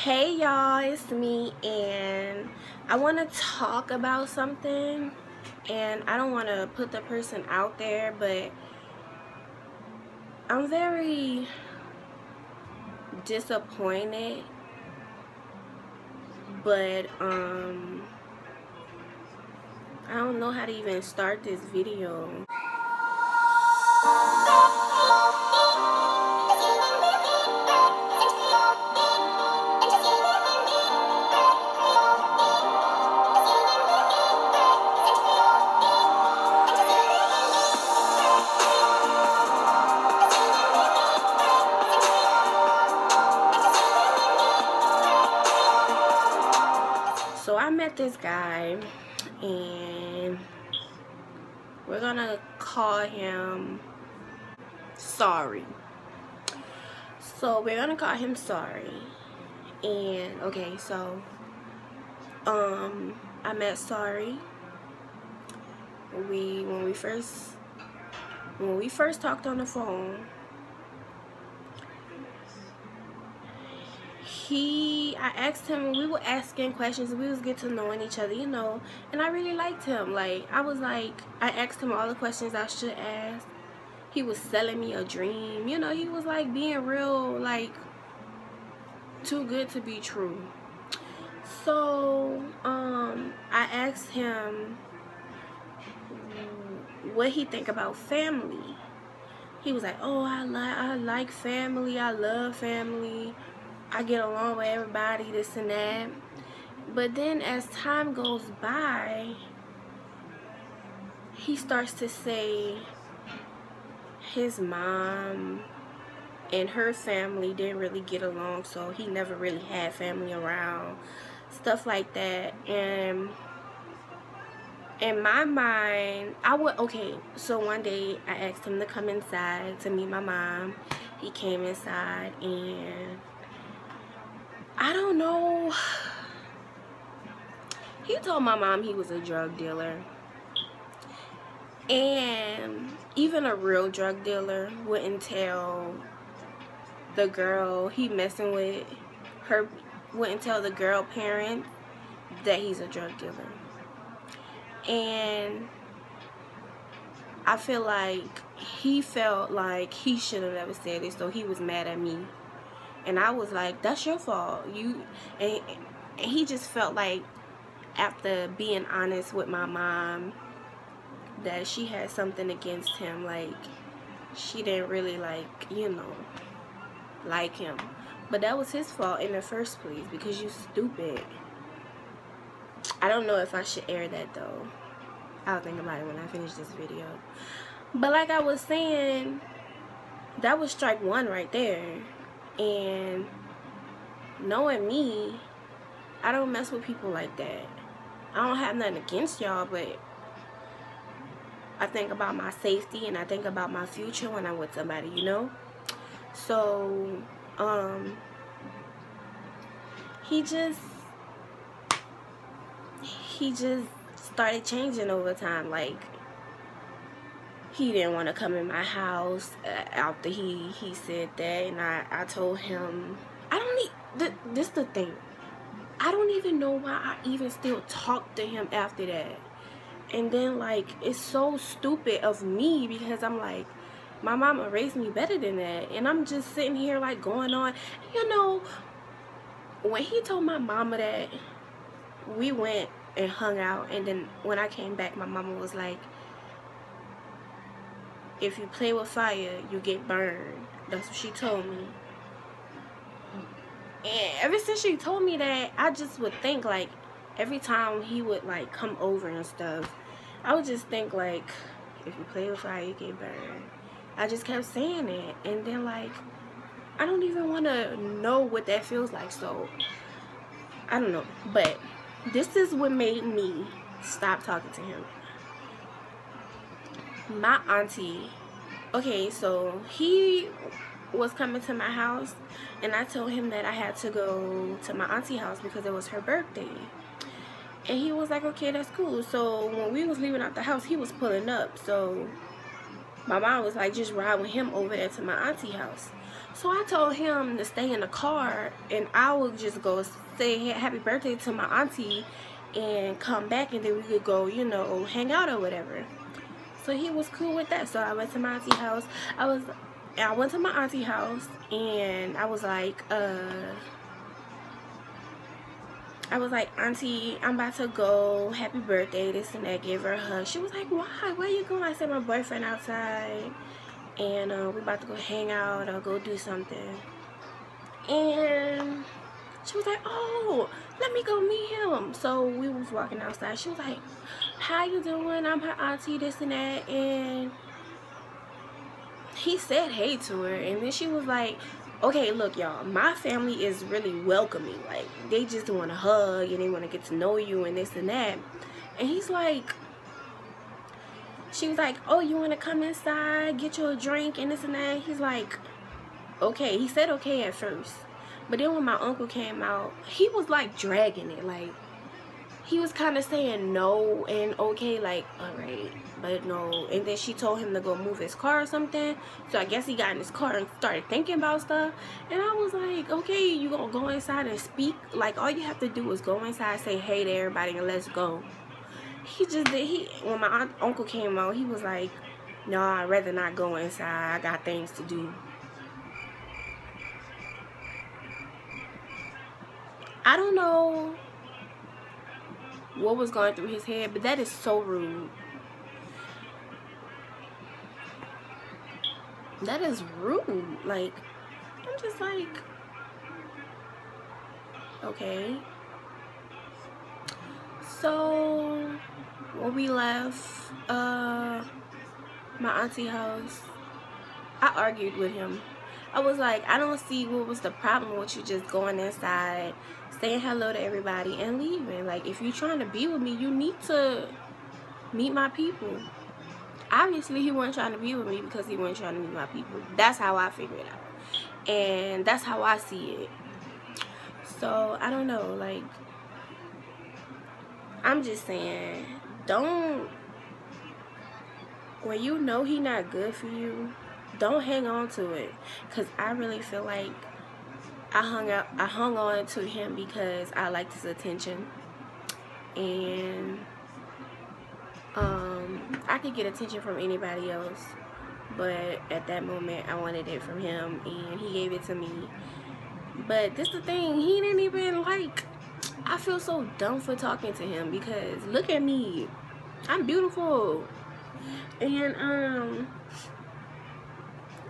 Hey y'all, it's me, and I want to talk about something, and I don't want to put the person out there, but I'm very disappointed, but I don't know how to even start this video. So I met this guy, and we're gonna call him Sorry. So we're gonna call him Sorry. And okay, so I met Sorry. When we first talked on the phone, I asked him, we were asking questions, we was getting to knowing each other, you know, and I really liked him. Like, I asked him all the questions I should ask. He was selling me a dream, you know, he was like being real, like too good to be true. So I asked him what he think about family. He was like, oh, I like family, I love family, I get along with everybody, this and that. But then as time goes by, he starts to say his mom and her family didn't really get along, so he never really had family around, stuff like that. And in my mind, so one day I asked him to come inside to meet my mom. He came inside, and I don't know, he told my mom he was a drug dealer. And even a real drug dealer wouldn't tell the girl he messing with, wouldn't tell the girl parent that he's a drug dealer. And I feel like he felt like he should have never said it, so he was mad at me. And I was like, that's your fault. And he just felt like, after being honest with my mom, that she had something against him. Like, she didn't really like him. But that was his fault in the first place, because you stupid. I don't know if I should air that though. I'll think about it when I finish this video. But like I was saying, that was strike one right there. And knowing me, I don't mess with people like that. I don't have nothing against y'all, but I think about my safety and I think about my future when I'm with somebody, you know? So, he just started changing over time. Like, he didn't want to come in my house after he said that, and I told him, this the thing, I don't even know why I even still talk to him after that. And then, like, it's so stupid of me, because I'm like, my mama raised me better than that, and I'm just sitting here like going on, you know. When he told my mama that, we went and hung out, and then when I came back, my mama was like, if you play with fire, you get burned. That's what she told me. And ever since she told me that, I just would think, like, every time he would like come over and stuff, I would just think like, if you play with fire, you get burned. I just kept saying it, and then like, I don't even want to know what that feels like. So I don't know, but this is what made me stop talking to him. My auntie, okay, so he was coming to my house, and I told him that I had to go to my auntie house because it was her birthday. And he was like, okay, that's cool. So when we was leaving out the house, he was pulling up. So my mom was like, just ride with him over there to my auntie house. So I told him to stay in the car, and I would just go say happy birthday to my auntie and come back, and then we could go, you know, hang out or whatever. So he was cool with that. So I went to my auntie's house. I went to my auntie's house, and I was like, Auntie, I'm about to go. Happy birthday, this and that. Gave her a hug. She was like, why? Where you going? I said, my boyfriend outside, and we about to go hang out or go do something. And she was like, oh, let me go meet him. So we was walking outside. She was like, how you doing? I'm her auntie, this and that. And he said hey to her, and then she was like, okay, look, y'all, my family is really welcoming. Like, they just want to hug and they want to get to know you and this and that. And he's like, she was like, oh, you want to come inside, get you a drink and this and that. He's like, okay. He said okay at first, but then when my uncle came out, he was like dragging it. Like, he was kind of saying no and okay, like, all right, but no. And then she told him to go move his car or something. So I guess he got in his car and started thinking about stuff. And I was like, okay, you gonna go inside and speak? Like, all you have to do is go inside, say hey to everybody, and let's go. He just did. When my uncle came out, he was like, no, I'd rather not go inside. I got things to do. I don't know what was going through his head, but that is so rude. That is rude. Like, I'm just like, okay. So when we left my auntie house, I argued with him. I was like, I don't see what was the problem with you just going inside, saying hello to everybody, and leaving. Like, if you're trying to be with me, you need to meet my people. Obviously, he wasn't trying to be with me because he wasn't trying to meet my people. That's how I figure it out. And that's how I see it. So, I don't know. Like, I'm just saying, don't, when you know he not good for you, don't hang on to it. Because I really feel like I hung on to him because I liked his attention. And I could get attention from anybody else, but at that moment I wanted it from him, and he gave it to me. But this the thing, he didn't even, like, I feel so dumb for talking to him because look at me, I'm beautiful. And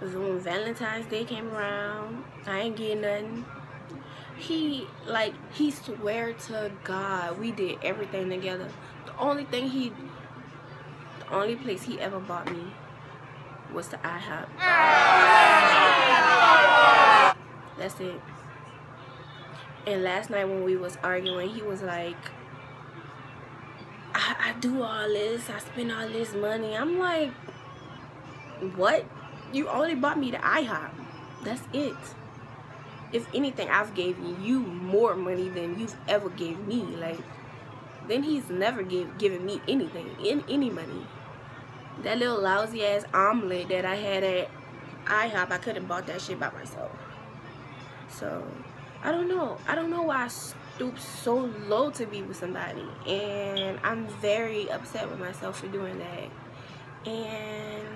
when Valentine's Day came around, I ain't getting nothing. He swear to God we did everything together. The only place he ever bought me was the IHOP. That's it. And last night when we was arguing, he was like, I do all this, I spend all this money. I'm like, what? You only bought me the IHOP. That's it. If anything, I've given you more money than you've ever gave me. Like, then he's never given me anything, any money. That little lousy ass omelet that I had at IHOP, I could have bought that shit by myself. So, I don't know. I don't know why I stooped so low to be with somebody. And I'm very upset with myself for doing that. And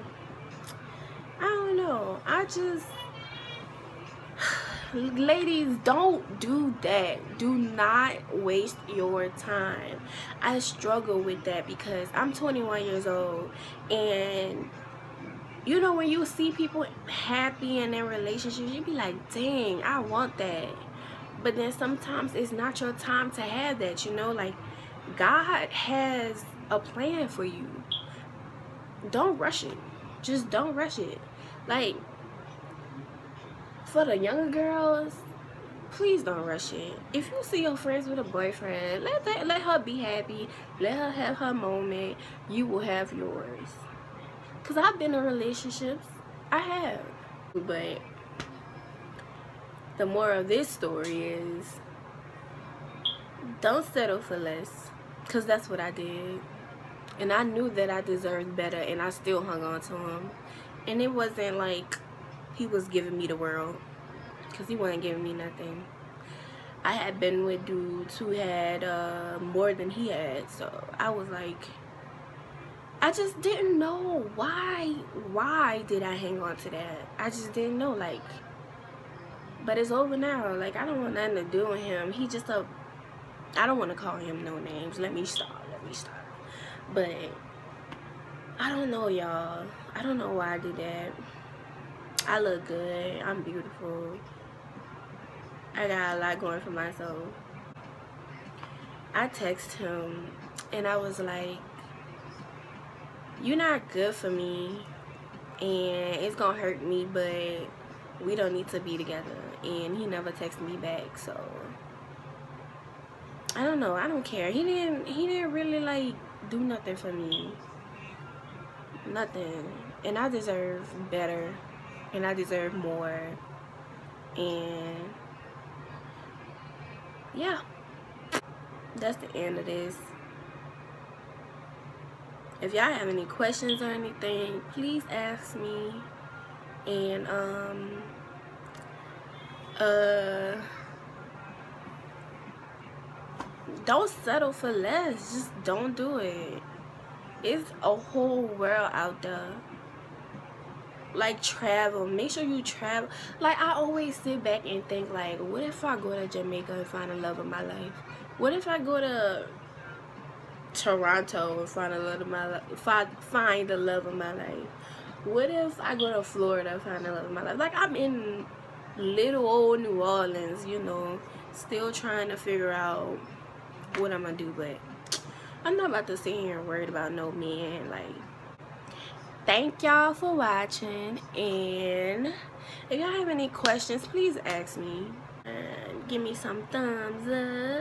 I don't know. I just, ladies, don't do that. Do not waste your time. I struggle with that because I'm 21 years old, and you know, when you see people happy in their relationships, you be like, dang, I want that. But then sometimes it's not your time to have that, you know. Like, God has a plan for you. Don't rush it. Just don't rush it. Like, for the younger girls, please don't rush it. If you see your friends with a boyfriend, let her be happy. Let her have her moment. You will have yours. Because I've been in relationships. I have. But the moral of this story is, don't settle for less. Because that's what I did. And I knew that I deserved better, and I still hung on to him. And it wasn't like he was giving me the world, because he wasn't giving me nothing. I had been with dudes who had more than he had, so I was like, I just didn't know why did I hang on to that. I just didn't know, like, but it's over now. Like, I don't want nothing to do with him. He just a, I don't want to call him no names. Let me stop. But I don't know, y'all. I don't know why I did that. I look good. I'm beautiful. I got a lot going for myself. I texted him and I was like, you're not good for me and it's gonna hurt me, but we don't need to be together. And he never texted me back, so I don't know. I don't care. He didn't really like do nothing for me. Nothing. And I deserve better, and I deserve more. And yeah, that's the end of this. If y'all have any questions or anything, please ask me. And don't settle for less. Just don't do it. It's a whole world out there. Like, travel. Make sure you travel. Like, I always sit back and think, like, what if I go to Jamaica and find the love of my life? What if I go to Toronto and find the love of my life? Find the love of my life? What if I go to Florida and find the love of my life? Like, I'm in little old New Orleans, you know, still trying to figure out what I'm gonna do. But I'm not about to sit here and worried about no man. Like, thank y'all for watching, and if y'all have any questions, please ask me and give me some thumbs up.